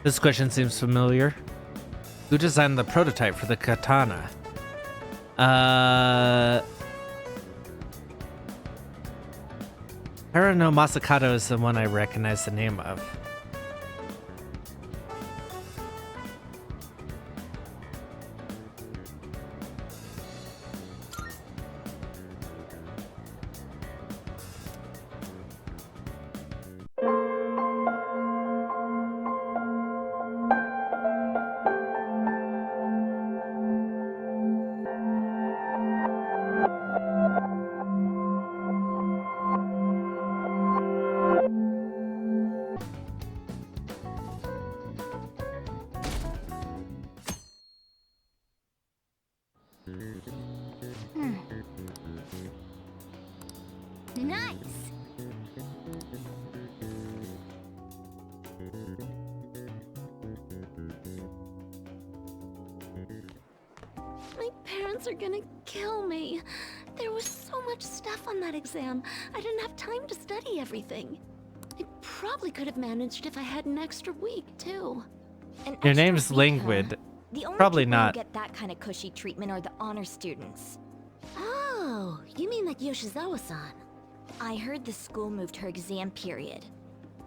This question seems familiar. Who designed the prototype for the katana? Haruno Masakato is the one I recognize the name of. Nice! My parents are gonna kill me. There was so much stuff on that exam. I didn't have time to study everything. I probably could have managed if I had an extra week, too. Your name's Languid. The only Probably people who not. get that kind of cushy treatment are the honor students. Oh, you mean like Yoshizawa-san? I heard the school moved her exam period.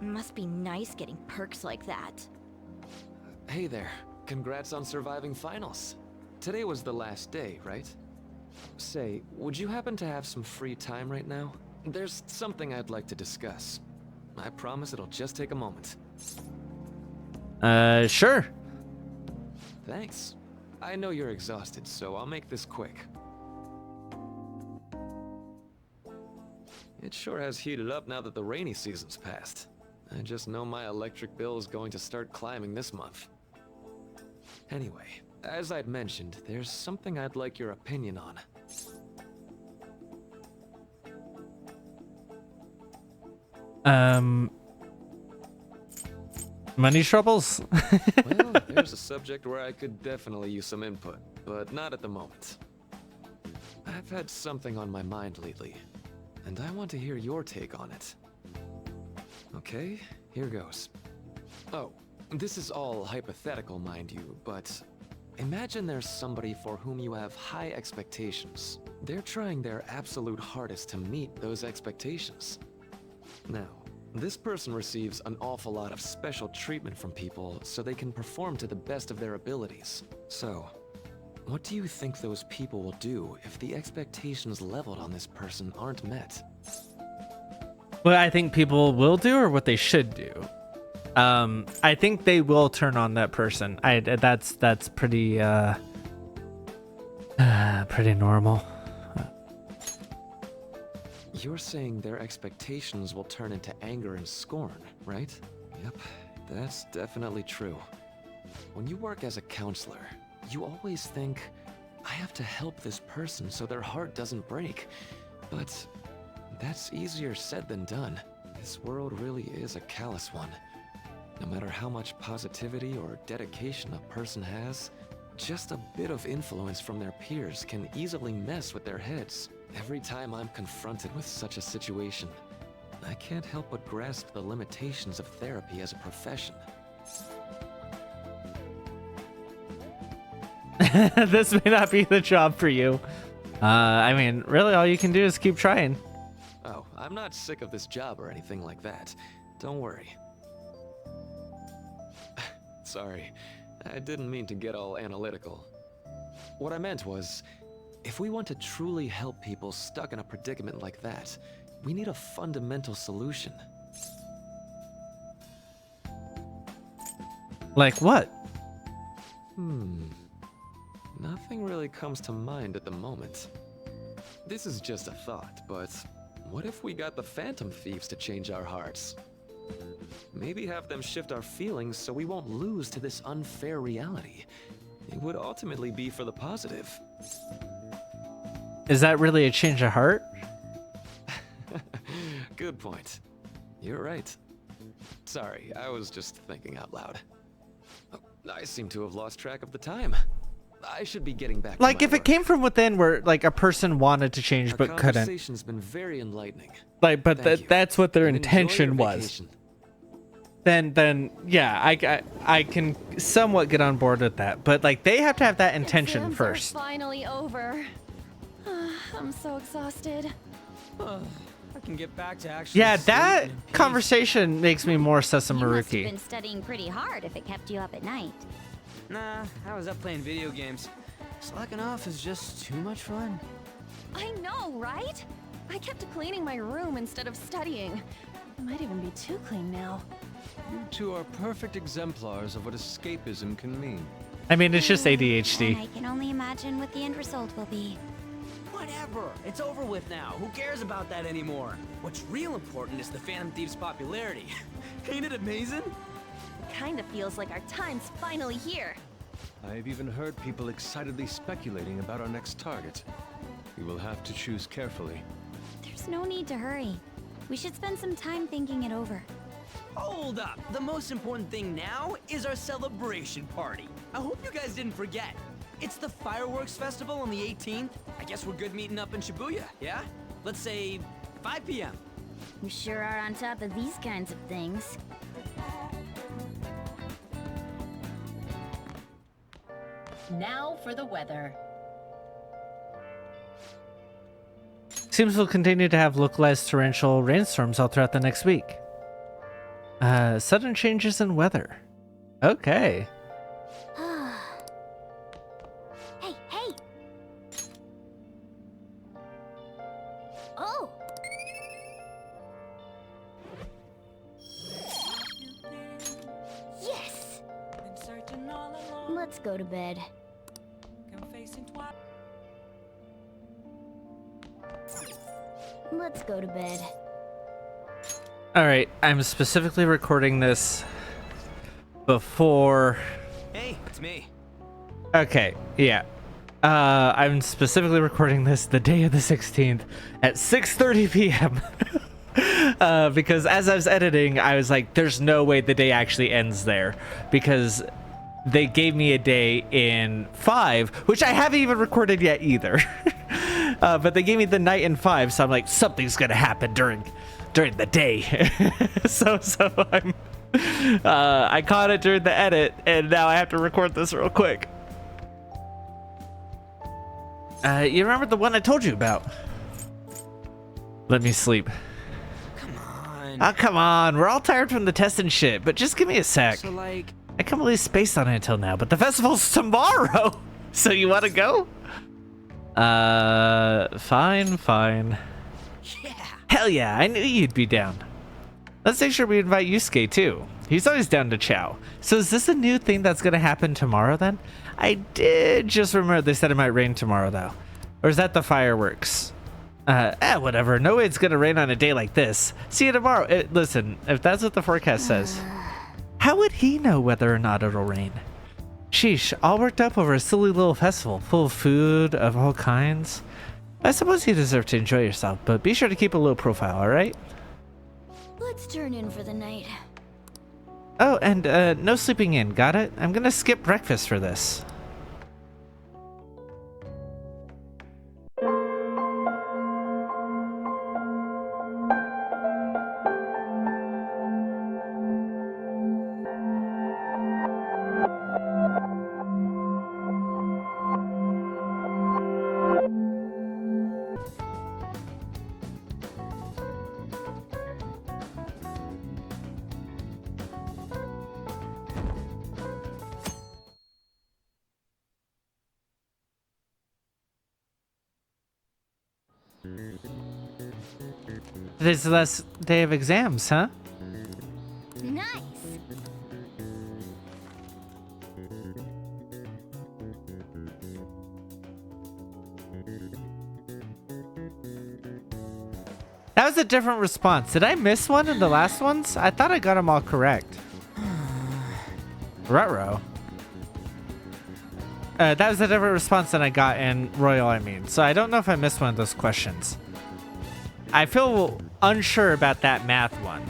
Must be nice getting perks like that. Hey there. Congrats on surviving finals. Today was the last day, right? Say, would you happen to have some free time right now? There's something I'd like to discuss. I promise it'll just take a moment. Sure. Thanks. I know you're exhausted, so I'll make this quick. It sure has heated up now that the rainy season's passed. I just know my electric bill is going to start climbing this month. Anyway, as I'd mentioned, there's something I'd like your opinion on. Money troubles? Well, there's a subject where I could definitely use some input, but not at the moment. I've had something on my mind lately, and I want to hear your take on it. Okay, here goes. Oh, this is all hypothetical, mind you, but imagine there's somebody for whom you have high expectations. They're trying their absolute hardest to meet those expectations. Now, this person receives an awful lot of special treatment from people so they can perform to the best of their abilities. So, what do you think those people will do if the expectations leveled on this person aren't met? What I think people will do or what they should do. I think they will turn on that person. That's pretty pretty normal. You're saying their expectations will turn into anger and scorn, right? Yep, that's definitely true. When you work as a counselor, you always think, I have to help this person so their heart doesn't break. But that's easier said than done. This world really is a callous one. No matter how much positivity or dedication a person has, just a bit of influence from their peers can easily mess with their heads. Every time I'm confronted with such a situation, I can't help but grasp the limitations of therapy as a profession. This may not be the job for you. I mean, really all you can do is keep trying. Oh, I'm not sick of this job or anything like that. Don't worry. Sorry, I didn't mean to get all analytical. What I meant was, if we want to truly help people stuck in a predicament like that, we need a fundamental solution. Like what? Nothing really comes to mind at the moment. This is just a thought, but what if we got the Phantom Thieves to change our hearts? Maybe have them shift our feelings so we won't lose to this unfair reality. It would ultimately be for the positive. Is that really a change of heart? Good point. You're right. Sorry, I was just thinking out loud. Oh, I seem to have lost track of the time. I should be getting back Like to my if it work. came from within where like a person wanted to change Our but couldn't. conversation's been very enlightening. Like but Thank you. that's what their And enjoy your intention was. vacation. then yeah, I can somewhat get on board with that. But like they have to have that intention Exams first. Are finally over. I'm so exhausted. I can get back to actually. Yeah, that sleeping in peace. conversation makes me more You must have Sessamaruki. been studying pretty hard if it kept you up at night. Nah, I was up playing video games. Slacking off is just too much fun. I know, right? I kept cleaning my room instead of studying. It might even be too clean now. You two are perfect exemplars of what escapism can mean. I mean, it's just And ADHD. I can only imagine what the end result will be. Whatever. It's over with now. Who cares about that anymore? What's real important is the Phantom Thief's popularity. Ain't it amazing? Kinda feels like our time's finally here. I've even heard people excitedly speculating about our next target. We will have to choose carefully. There's no need to hurry. We should spend some time thinking it over. Hold up. The most important thing now is our celebration party. I hope you guys didn't forget. It's the fireworks festival on the 18th. I guess we're good meeting up in Shibuya, yeah? Let's say 5 p.m. You sure are on top of these kinds of things. Now for the weather. Seems we'll continue to have localized torrential rainstorms all throughout the next week. Sudden changes in weather. Okay. Hey, hey! Oh! Yes! Let's go to bed. Let's go to bed. All right, I'm specifically recording this before. Hey, it's me. Okay, yeah. I'm specifically recording this the day of the 16th at 6:30 p.m. Because as I was editing, I was like, "There's no way the day actually ends there," because they gave me a day in 5, which I haven't even recorded yet either. But they gave me the night in 5, so I'm like, something's gonna happen during the day. so I'm I caught it during the edit, and now I have to record this real quick. You remember the one I told you about? Let me sleep. Come on. Oh, come on. We're all tired from the test and shit, but just give me a sec. So, like, I can't believe spaced on it until now, but the festival's tomorrow. So you want to go? Fine. yeah. Hell yeah, I knew you'd be down. Let's make sure we invite Yusuke too. He's always down to chow. So is this a new thing that's gonna happen tomorrow then? I did just remember they said it might rain tomorrow though. Or is that the fireworks? Whatever. No way it's gonna rain on a day like this. See you tomorrow. Listen, if that's what the forecast says, how would he know whether or not it'll rain? Sheesh, all worked up over a silly little festival full of food of all kinds. I suppose you deserve to enjoy yourself, but be sure to keep a low profile, alright? Let's turn in for the night. Oh, and no sleeping in, got it? I'm gonna skip breakfast for this. Today's the last day of exams, huh? Nice! That was a different response. Did I miss one in the last ones? I thought I got them all correct. Ruh-roh. That was a different response than I got in Royal, I mean. So I don't know if I missed one of those questions. I feel unsure about that math one.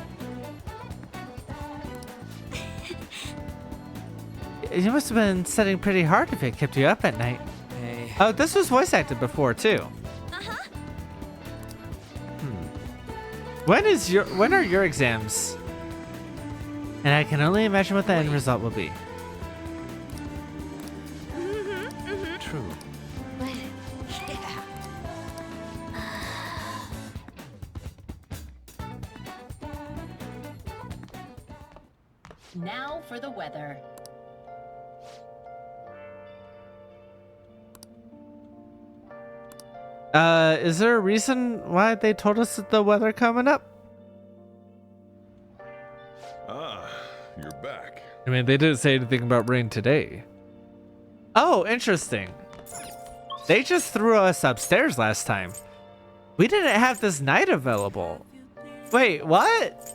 You must have been studying pretty hard if it kept you up at night. Hey. Oh, this was voice acted before too. Uh-huh. When are your exams? And I can only imagine what the end result will be. True. But yeah. Now for the weather. Is there a reason why they told us that the weather coming up? Ah, you're back. I mean, they didn't say anything about rain today. Oh, interesting. They just threw us upstairs last time. We didn't have this night available. Wait, what?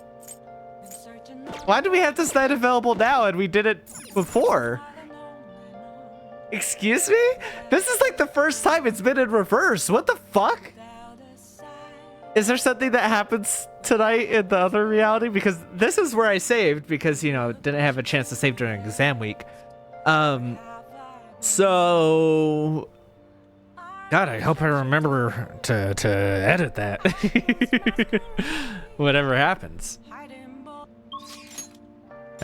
Why do we have this night available now and we did it before? Excuse me? This is like the first time it's been in reverse. What the fuck? Is there something that happens tonight in the other reality? Because this is where I saved because, you know, didn't have a chance to save during exam week. So... God, I hope I remember to edit that. Whatever happens.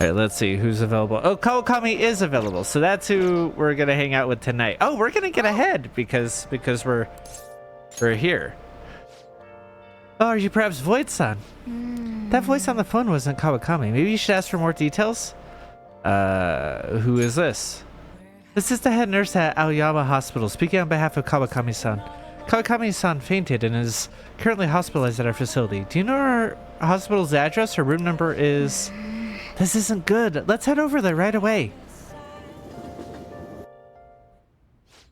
All right, let's see who's available. Oh, Kawakami is available, so that's who we're gonna hang out with tonight. Oh, we're gonna get ahead because we're here. Oh, are you perhaps Void-san? That voice on the phone wasn't Kawakami. Maybe you should ask for more details. Who is this? This is the head nurse at Aoyama Hospital, speaking on behalf of Kawakami-san. Kawakami-san fainted and is currently hospitalized at our facility. Do you know our hospital's address? Her room number is... This isn't good. Let's head over there right away.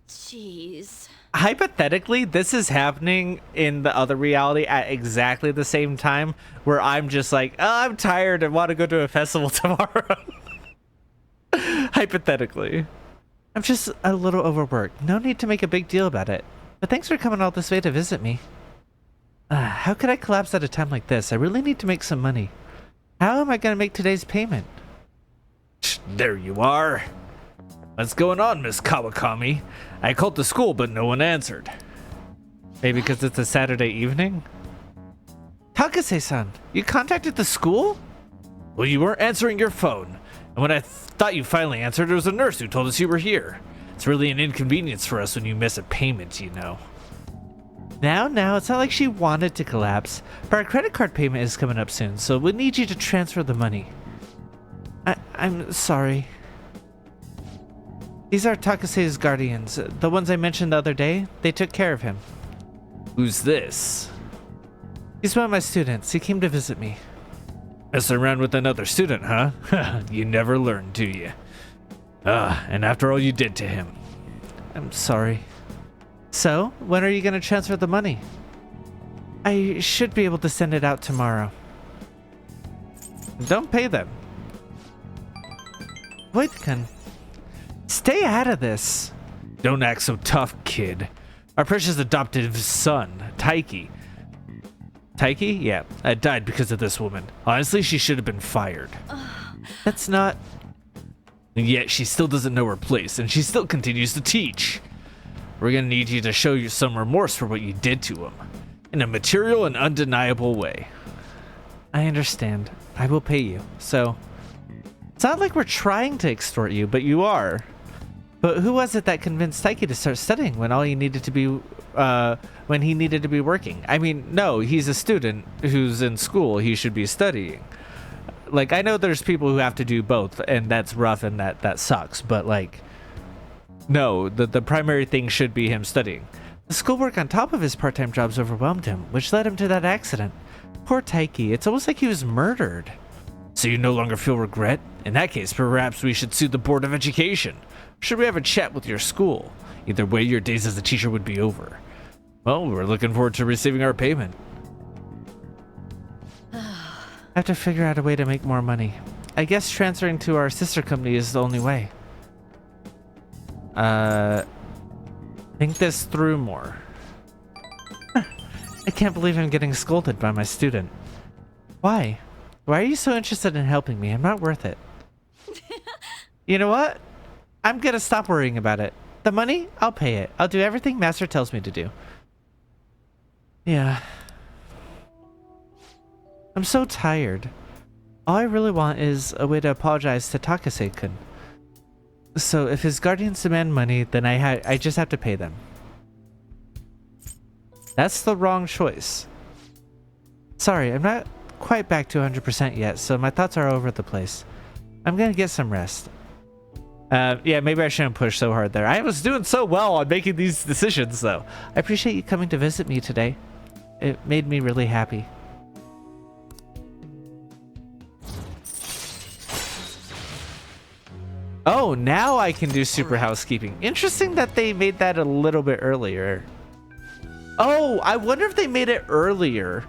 Jeez. Hypothetically, this is happening in the other reality at exactly the same time, where I'm just like, oh, I'm tired and want to go to a festival tomorrow. Hypothetically. I'm just a little overworked. No need to make a big deal about it. But thanks for coming all this way to visit me. How could I collapse at a time like this? I really need to make some money. How am I going to make today's payment? There you are. What's going on, Miss Kawakami? I called the school, but no one answered. Maybe because it's a Saturday evening? Takase-san, you contacted the school? Well, you weren't answering your phone. And when I thought you finally answered, there was a nurse who told us you were here. It's really an inconvenience for us when you miss a payment, you know. Now, it's not like she wanted to collapse, but our credit card payment is coming up soon, so we need you to transfer the money. I'm sorry. These are Takase's guardians, the ones I mentioned the other day. They took care of him. Who's this? He's one of my students. He came to visit me. Messing around with another student, huh? You never learn, do you? And after all you did to him. I'm sorry. So, when are you going to transfer the money? I should be able to send it out tomorrow. Don't pay them. Voidkan, stay out of this. Don't act so tough, kid. Our precious adoptive son, Taiki. Taiki? Yeah, died because of this woman. Honestly, she should have been fired. That's not... And yet she still doesn't know her place, and she still continues to teach. We're gonna need you to show you some remorse for what you did to him. In a material and undeniable way. I understand. I will pay you. So, it's not like we're trying to extort you, but you are. But who was it that convinced Taiki to start studying when all he needed to be, when he needed to be working? I mean, no, he's a student who's in school. He should be studying. Like, I know there's people who have to do both, and that's rough and that sucks, but like, no, the primary thing should be him studying. The schoolwork on top of his part-time jobs overwhelmed him, which led him to that accident. Poor Taiki, it's almost like he was murdered. So you no longer feel regret? In that case, perhaps we should sue the Board of Education. Should we have a chat with your school? Either way, your days as a teacher would be over. Well, we're looking forward to receiving our payment. I have to figure out a way to make more money. I guess transferring to our sister company is the only way. Think this through more. I can't believe I'm getting scolded by my student. Why? Why are you so interested in helping me? I'm not worth it. You know what? I'm gonna stop worrying about it. The money, I'll pay it. I'll do everything Master tells me to do. Yeah. I'm so tired. All I really want is a way to apologize to Takase-kun. So if his guardians demand money, then I just have to pay them. That's the wrong choice. Sorry, I'm not quite back to 100% yet, so my thoughts are all over the place. I'm gonna get some rest. Yeah, maybe I shouldn't push so hard there. I was doing so well on making these decisions, though. I appreciate you coming to visit me today. It made me really happy. Oh, now I can do super housekeeping. Interesting that they made that a little bit earlier. Oh, I wonder if they made it earlier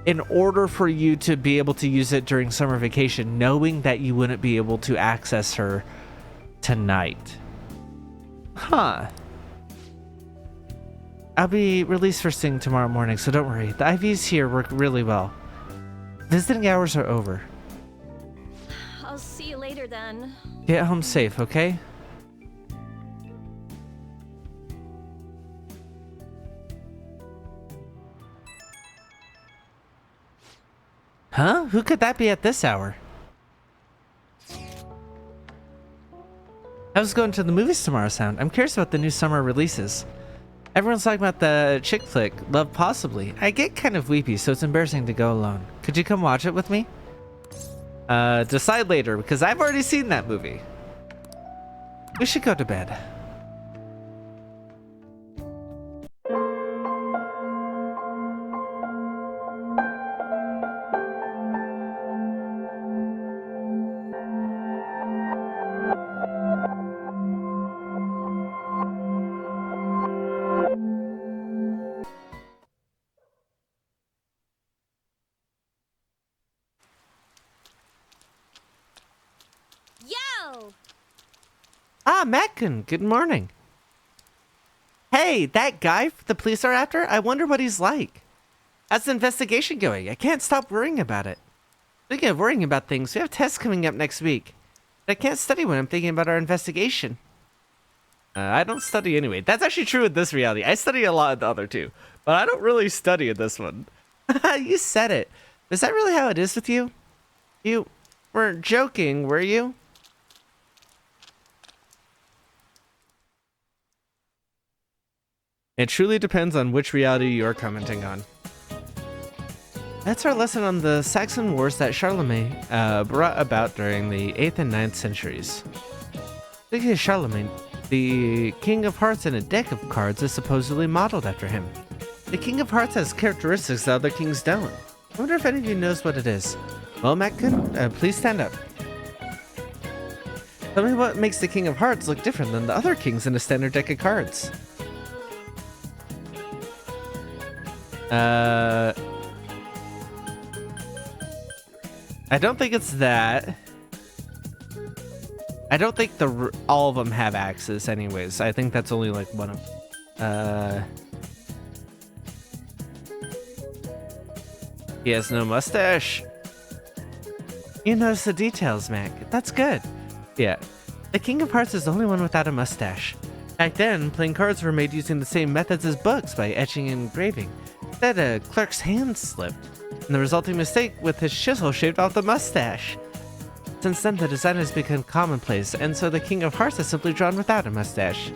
in order for you to be able to use it during summer vacation, knowing that you wouldn't be able to access her tonight. Huh. I'll be released first thing tomorrow morning, so don't worry. The IVs here work really well. Visiting hours are over. I'll see you later then. Get home safe, okay? Huh? Who could that be at this hour? How's it going to the movies tomorrow, Sound? I'm curious about the new summer releases. Everyone's talking about the chick flick, Love Possibly. I get kind of weepy, so it's embarrassing to go alone. Could you come watch it with me? Decide later, because I've already seen that movie. We should go to bed. Ah, Matkun, good morning. Hey, that guy the police are after? I wonder what he's like. How's the investigation going? I can't stop worrying about it. Speaking of worrying about things, we have tests coming up next week. But I can't study when I'm thinking about our investigation. I don't study anyway. That's actually true in this reality. I study a lot in the other two, but I don't really study in this one. You said it. Is that really how it is with you? You weren't joking, were you? It truly depends on which reality you're commenting on. That's our lesson on the Saxon Wars that Charlemagne brought about during the 8th and 9th centuries. Speaking of Charlemagne, the King of Hearts in a deck of cards is supposedly modeled after him. The King of Hearts has characteristics that other kings don't. I wonder if any of you knows what it is. Well, Matkun, please stand up. Tell me what makes the King of Hearts look different than the other kings in a standard deck of cards. I don't think it's that. I don't think all of them have axes anyways. I think that's only like one of He has no mustache. You notice the details, Mac. That's good. Yeah. The King of Hearts is the only one without a mustache. Back then, playing cards were made using the same methods as books by etching and engraving. Instead, a clerk's hand slipped, and the resulting mistake with his chisel shaved off the mustache. Since then, the design has become commonplace, and so the King of Hearts is simply drawn without a mustache.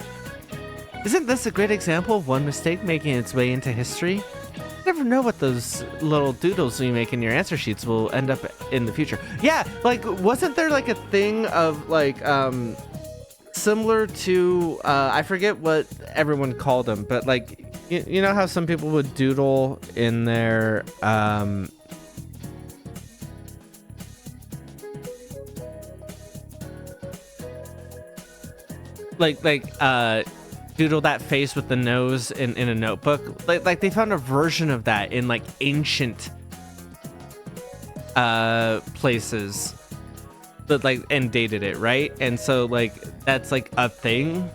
Isn't this a great example of one mistake making its way into history? You never know what those little doodles you make in your answer sheets will end up in the future. Yeah, like, wasn't there like a thing of like, similar to, I forget what everyone called them, but like, you know how some people would doodle in their, doodle that face with the nose in a notebook. Like they found a version of that in like ancient places, but like and dated it, right? And so like that's like a thing.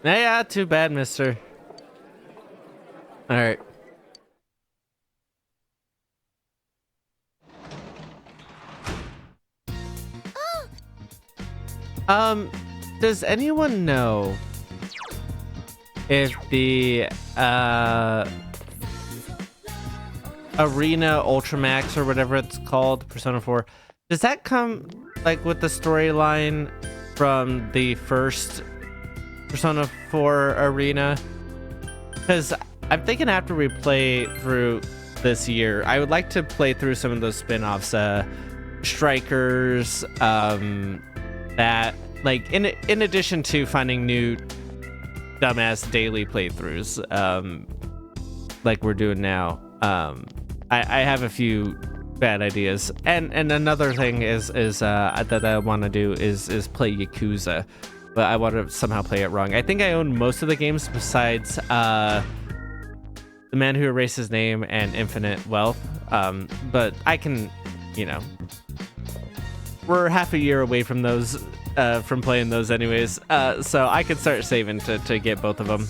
Yeah, too bad, mister. All right. Does anyone know if the Arena Ultramax or whatever it's called, Persona 4, does that come like with the storyline from the first Persona 4 Arena? Because I'm thinking after we play through this year, I would like to play through some of those spin-offs, Strikers, that, like, in addition to finding new dumbass daily playthroughs, like we're doing now. I have a few bad ideas, and another thing is that I want to do is play Yakuza, but I want to somehow play it wrong. I think I own most of the games besides The Man Who Erased His Name and Infinite Wealth, but I can, you know, we're half a year away from those, from playing those anyways, so I can start saving to get both of them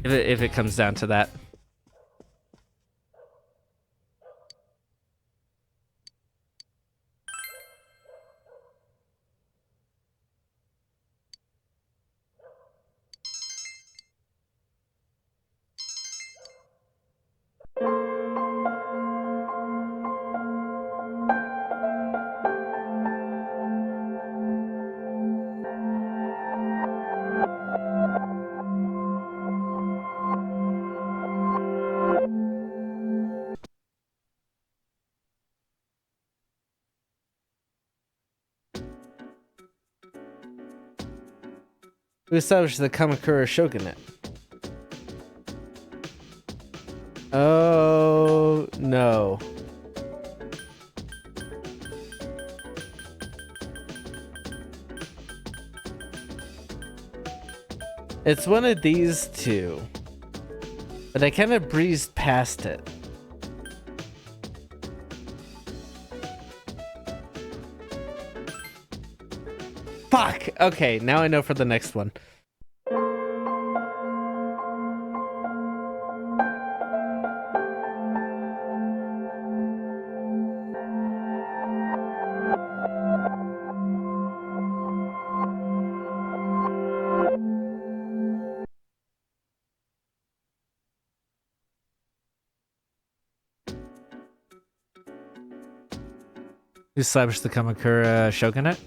if it comes down to that. We established the Kamakura Shogunate. Oh no. It's one of these two, but I kind of breezed past it. Fuck! Okay, now I know for the next one. We established the Kamakura Shogunate.